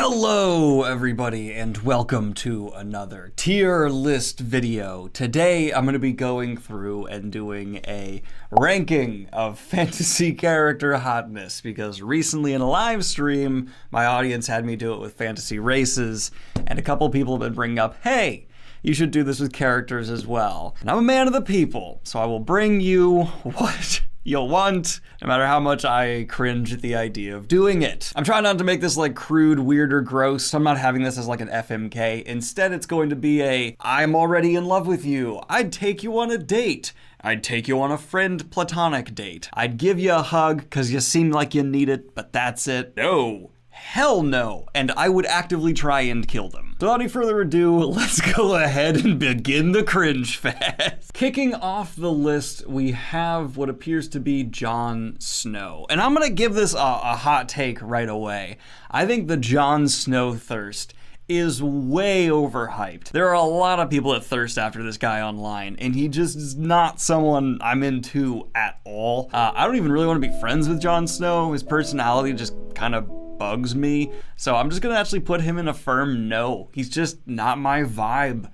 Hello everybody and welcome to another tier list video. Today I'm going to be going through and doing a ranking of fantasy character hotness because recently in a live stream my audience had me do it with fantasy races and a couple people have been bringing up, hey, you should do this with characters as well. And I'm a man of the people, so I will bring you what you'll want, no matter how much I cringe at the idea of doing it. I'm trying not to make this like crude, weird, or gross, so I'm not having this as like an FMK. Instead, it's going to be a, I'm already in love with you. I'd take you on a date. I'd take you on a friend platonic date. I'd give you a hug because you seem like you need it, but that's it. No. Hell no. And I would actively try and kill them. So without any further ado, let's go ahead and begin the cringe fest. Kicking off the list, we have what appears to be Jon Snow. And I'm gonna give this a hot take right away. I think the Jon Snow thirst is way overhyped. There are a lot of people that thirst after this guy online, and he just is not someone I'm into at all. I don't even really want to be friends with Jon Snow. His personality just kind of bugs me, so I'm just gonna actually put him in a firm no. He's just not my vibe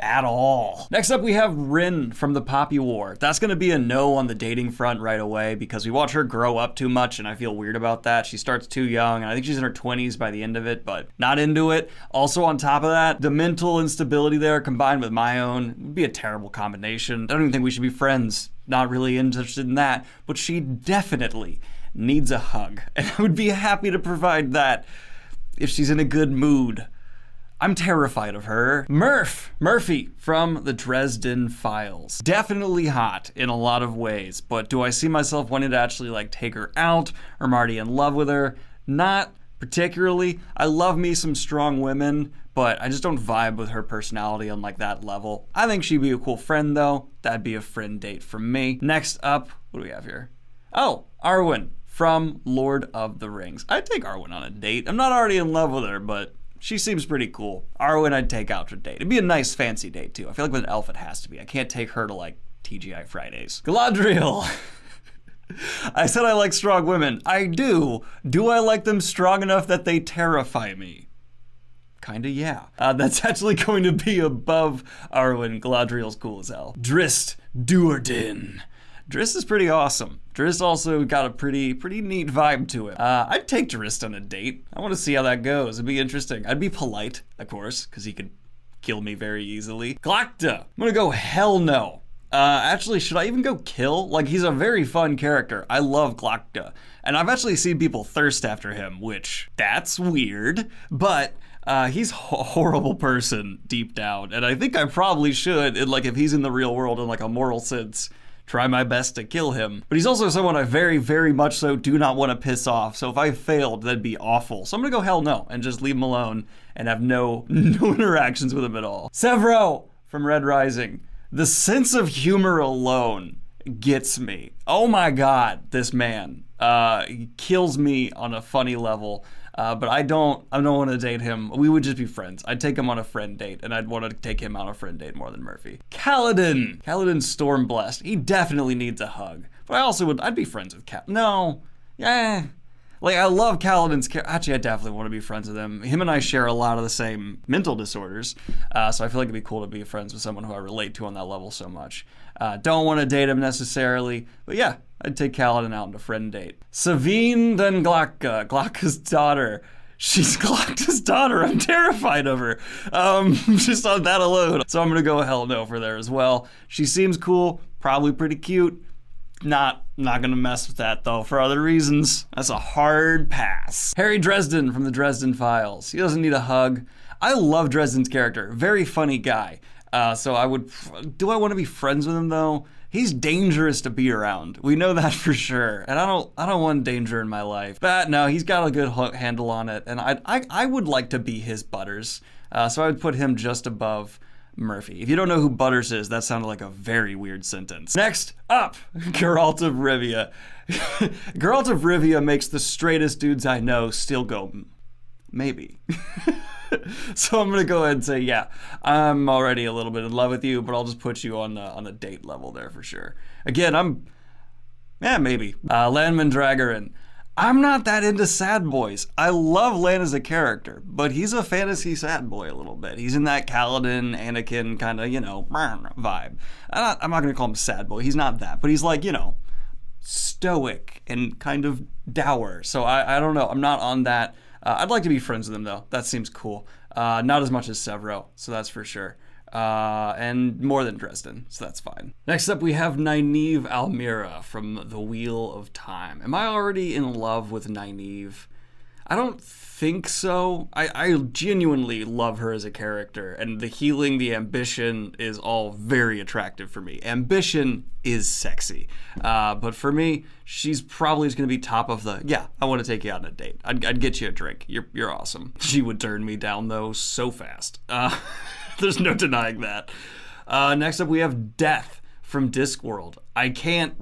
at all. Next up we have Rin from the Poppy War. That's gonna be a no on the dating front right away because we watch her grow up too much and I feel weird about that. She starts too young and I think she's in her 20s by the end of it, but not into it. Also on top of that, the mental instability there combined with my own would be a terrible combination. I don't even think we should be friends. Not really interested in that, but she definitely needs a hug, and I would be happy to provide that if she's in a good mood. I'm terrified of her. Murphy from the Dresden Files. Definitely hot in a lot of ways, but do I see myself wanting to actually like take her out, or am I already in love with her? Not particularly. I love me some strong women, but I just don't vibe with her personality on like that level. I think she'd be a cool friend though. That'd be a friend date for me. Next up, what do we have here? Oh, Arwen from Lord of the Rings. I'd take Arwen on a date. I'm not already in love with her, but she seems pretty cool. Arwen I'd take out to a date. It'd be a nice fancy date too. I feel like with an elf it has to be. I can't take her to like TGI Fridays. Galadriel. I said I like strong women. I do. Do I like them strong enough that they terrify me? Kinda, yeah. That's actually going to be above Arwen. Galadriel's cool as hell. Drizzt Do'Urden. Drizzt is pretty awesome. Drizzt also got a pretty neat vibe to him. I'd take Drizzt on a date. I want to see how that goes. It'd be interesting. I'd be polite, of course, because he could kill me very easily. Glokta. I'm gonna go hell no. Actually, should I even go kill? Like, he's a very fun character. I love Glokta. And I've actually seen people thirst after him, which, that's weird. But he's a horrible person deep down. And I think I probably should, like, if he's in the real world in like a moral sense, try my best to kill him. But he's also someone I very much so do not want to piss off. So if I failed, that'd be awful. So I'm gonna go hell no and just leave him alone and have no interactions with him at all. Severo from Red Rising. The sense of humor alone gets me. Oh my God, this man. He kills me on a funny level. But I don't want to date him. We would just be friends. I'd take him on a friend date, and I'd want to take him on a friend date more than Murphy. Kaladin Stormblessed. He definitely needs a hug. But I also I'd be friends with No. Yeah. Like, I love Kaladin's character. Actually, I definitely want to be friends with him. Him and I share a lot of the same mental disorders. So I feel like it'd be cool to be friends with someone who I relate to on that level so much. Don't want to date him necessarily, but yeah, I'd take Kaladin out on a friend date. Savine then Glokta, Glokta's daughter. She's Glokta's daughter. I'm terrified of her. Just on that alone. So I'm gonna go hell no for there as well. She seems cool, probably pretty cute. Not gonna mess with that though for other reasons. That's a hard pass. Harry Dresden from the Dresden Files. He doesn't need a hug. I love Dresden's character. Very funny guy. So do I want to be friends with him though? He's dangerous to be around. We know that for sure. And I don't want danger in my life. But no, he's got a good handle on it. And I would like to be his Butters. So I would put him just above Murphy. If you don't know who Butters is, that sounded like a very weird sentence. Next up, Geralt of Rivia. Geralt of Rivia makes the straightest dudes I know still go, maybe. So I'm gonna go ahead and say, yeah, I'm already a little bit in love with you, but I'll just put you on the date level there for sure. Again, maybe. Landman Dragarin. I'm not that into sad boys. I love Lan as a character, but he's a fantasy sad boy a little bit. He's in that Kaladin, Anakin kind of, vibe. I'm not going to call him sad boy. He's not that, but he's like, stoic and kind of dour. So I don't know. I'm not on that. I'd like to be friends with him, though. That seems cool. Not as much as Severo, so that's for sure. And more than Dresden, so that's fine. Next up, we have Nynaeve Almira from The Wheel of Time. Am I already in love with Nynaeve? I don't think so. I genuinely love her as a character, and the healing, the ambition is all very attractive for me. Ambition is sexy. But for me, she's probably just gonna be top of the, yeah, I wanna take you out on a date. I'd get you a drink. You're awesome. She would turn me down though so fast. There's no denying that. Next up, we have Death from Discworld. I can't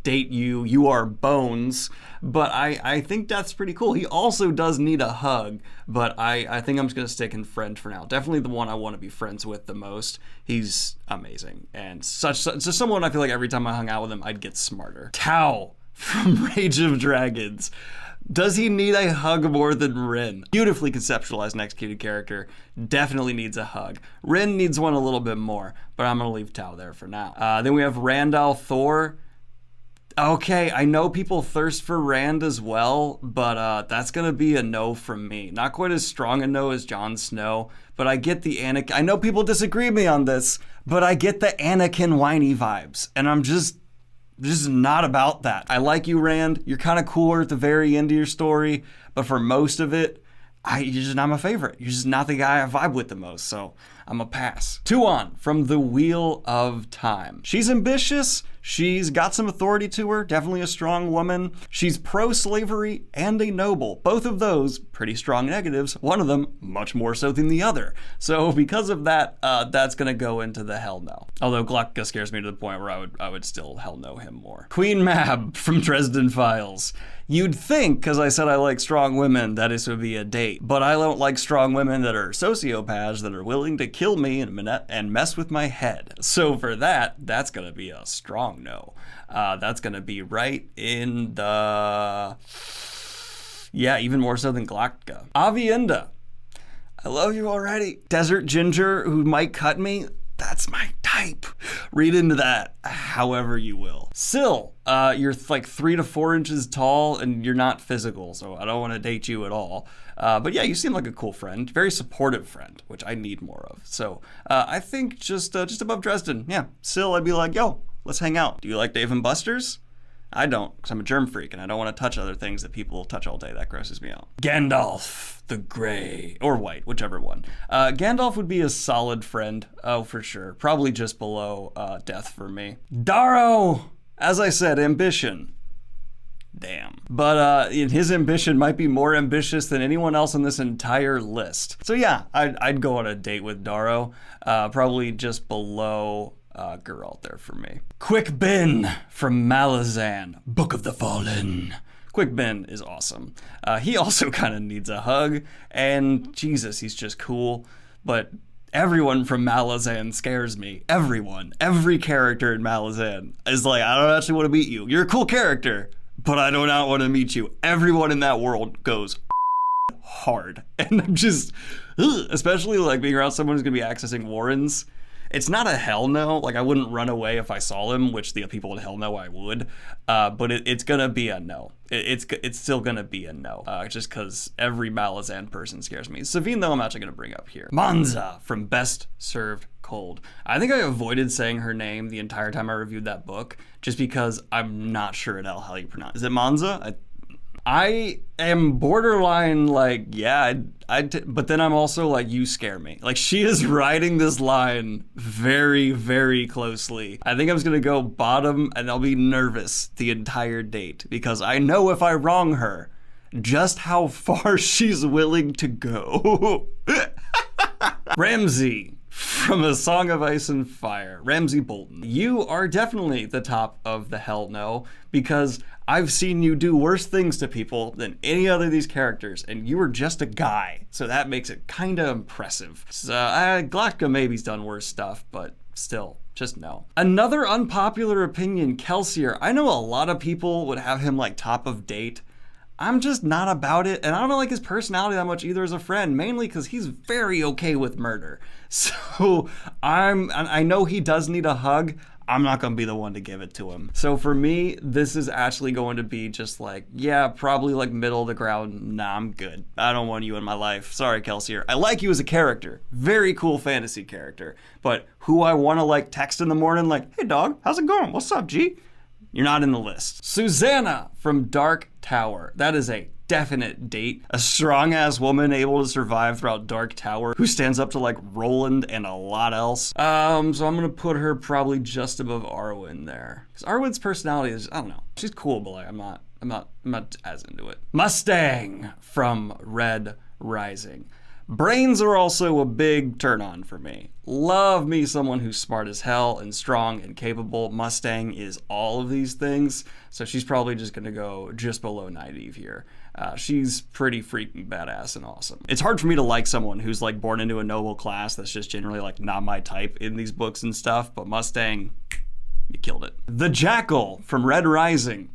date you, you are bones, but I think Death's pretty cool. He also does need a hug, but I think I'm just gonna stick in friend for now. Definitely the one I want to be friends with the most. He's amazing, and just someone I feel like every time I hung out with him, I'd get smarter. Tau from Rage of Dragons. Does he need a hug more than Rin? Beautifully conceptualized and executed character. Definitely needs a hug. Rin needs one a little bit more, but I'm gonna leave Tau there for now. Then we have Randall Thor. Okay, I know people thirst for Rand as well, but that's gonna be a no from me. Not quite as strong a no as Jon Snow, but I get the Anakin. I know people disagree with me on this, but I get the Anakin whiny vibes, and I'm just not about that. I like you, Rand. You're kind of cooler at the very end of your story, but for most of it, you're just not my favorite. You're just not the guy I vibe with the most, so I'm a pass. Tuon from The Wheel of Time. She's ambitious. She's got some authority to her, definitely a strong woman. She's pro-slavery and a noble. Both of those pretty strong negatives, one of them much more so than the other. So because of that, that's gonna go into the hell no. Although Glocka scares me to the point where I would still hell no him more. Queen Mab from Dresden Files. You'd think, because I said I like strong women, that this would be a date, but I don't like strong women that are sociopaths that are willing to kill me and mess with my head. So for that, that's gonna be a strong no. That's gonna be right in the, yeah, even more so than Glocka. Avienda, I love you already. Desert Ginger who might cut me, that's my type. Read into that however you will. Syl, you're like 3 to 4 inches tall and you're not physical, so I don't want to date you at all. But yeah, you seem like a cool friend, very supportive friend, which I need more of. So I think just above Dresden, yeah. Syl, I'd be like, yo, let's hang out. Do you like Dave and Buster's? I don't, because I'm a germ freak and I don't want to touch other things that people touch all day. That grosses me out. Gandalf the Grey, or White, whichever one. Gandalf would be a solid friend, oh, for sure. Probably just below Death for me. Darrow, as I said, ambition. Damn. But his ambition might be more ambitious than anyone else on this entire list. So yeah, I'd go on a date with Darrow, probably just below Geralt there for me. Quick Ben from Malazan, Book of the Fallen. Quick Ben is awesome. He also kind of needs a hug, and Jesus, he's just cool. But everyone from Malazan scares me. Everyone. Every character in Malazan is like, I don't actually want to meet you. You're a cool character, but I do not want to meet you. Everyone in that world goes hard. And I'm just, especially like being around someone who's going to be accessing Warrens. It's not a hell no. Like, I wouldn't run away if I saw him, which the people would hell no I would. But it's gonna be a no. It's still gonna be a no. Just because every Malazan person scares me. Savine, though, I'm actually gonna bring up here. Manza from Best Served Cold. I think I avoided saying her name the entire time I reviewed that book, just because I'm not sure at all how you pronounce it. Is it Manza? I am borderline like, yeah, but then I'm also like, you scare me. Like, she is riding this line very, very closely. I think I'm just gonna go bottom and I'll be nervous the entire date because I know if I wrong her, just how far she's willing to go. Ramsay from A Song of Ice and Fire, Ramsay Bolton. You are definitely the top of the hell no, because I've seen you do worse things to people than any other of these characters, and you were just a guy, so that makes it kind of impressive. So, Glocka maybe's done worse stuff, but still, just no. Another unpopular opinion, Kelsier. I know a lot of people would have him like top of date. I'm just not about it, and I don't like his personality that much either as a friend, mainly because he's very okay with murder. So I know he does need a hug. I'm not gonna be the one to give it to him. So for me, this is actually going to be just like, yeah, probably like middle of the ground. Nah, I'm good. I don't want you in my life. Sorry, Kelsier. I like you as a character. Very cool fantasy character. But who I wanna like text in the morning like, hey dog, how's it going? What's up, G? You're not in the list. Susanna from Dark Tower. That is a definite date. A strong-ass woman able to survive throughout Dark Tower who stands up to like Roland and a lot else. So I'm gonna put her probably just above Arwen there. Because Arwen's personality is, I don't know. She's cool, but like I'm not as into it. Mustang from Red Rising. Brains are also a big turn on for me. Love me someone who's smart as hell and strong and capable. Mustang is all of these things, so she's probably just gonna go just below Nynaeve here. She's pretty freaking badass and awesome. It's hard for me to like someone who's like born into a noble class that's just generally like not my type in these books and stuff, but Mustang, you killed it. The Jackal from Red Rising.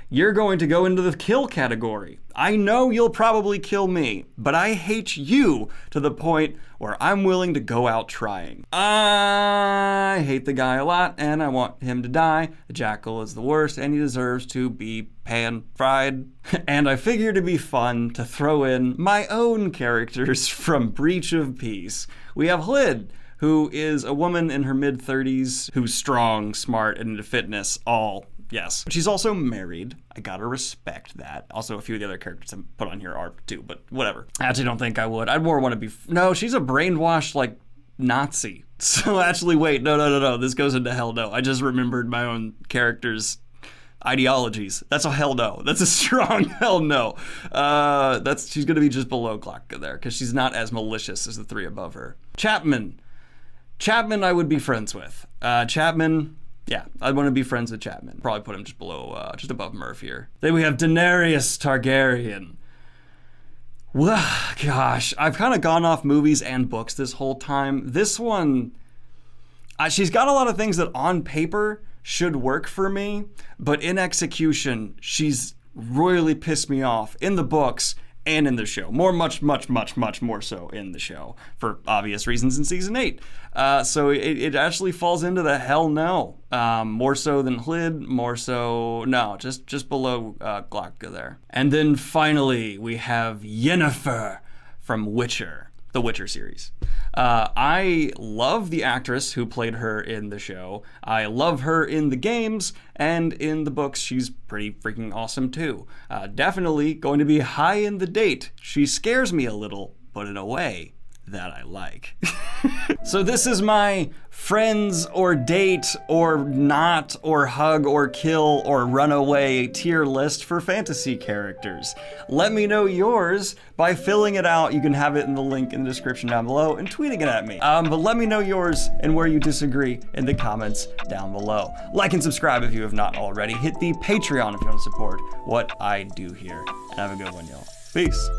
You're going to go into the kill category. I know you'll probably kill me, but I hate you to the point where I'm willing to go out trying. I hate the guy a lot, and I want him to die. The Jackal is the worst, and he deserves to be pan-fried. And I figured it'd be fun to throw in my own characters from Breach of Peace. We have Hlid, who is a woman in her mid-30s who's strong, smart, and into fitness, all yes. But she's also married. I gotta respect that. Also, a few of the other characters I put on here are too, but whatever. I actually don't think I would. I'd more want to be... No, she's a brainwashed, like, Nazi. So actually, wait, no. This goes into hell no. I just remembered my own character's ideologies. That's a hell no. That's a strong hell no. She's gonna be just below Glocka there, because she's not as malicious as the three above her. Chapman I would be friends with. Chapman... Yeah, I'd want to be friends with Chapman. Probably put him just below, just above Murph here. Then we have Daenerys Targaryen. Gosh, I've kind of gone off movies and books this whole time. This one, she's got a lot of things that on paper should work for me, but in execution, she's royally pissed me off in the books and in the show. Much more so in the show, for obvious reasons in season 8. So it actually falls into the hell no. More so than Hlid, more so, no, just below Glocka there. And then finally, we have Yennefer from Witcher, the Witcher series. I love the actress who played her in the show. I love her in the games, and in the books, she's pretty freaking awesome too. Definitely going to be high in the date. She scares me a little, but in a way that I like. So this is my friends or date or not or hug or kill or run away tier list for fantasy characters. Let me know yours by filling it out. You can have it in the link in the description down below and tweeting it at me. But let me know yours and where you disagree in the comments down below. Like and subscribe if you have not already. Hit the Patreon if you want to support what I do here. And have a good one, y'all. Peace.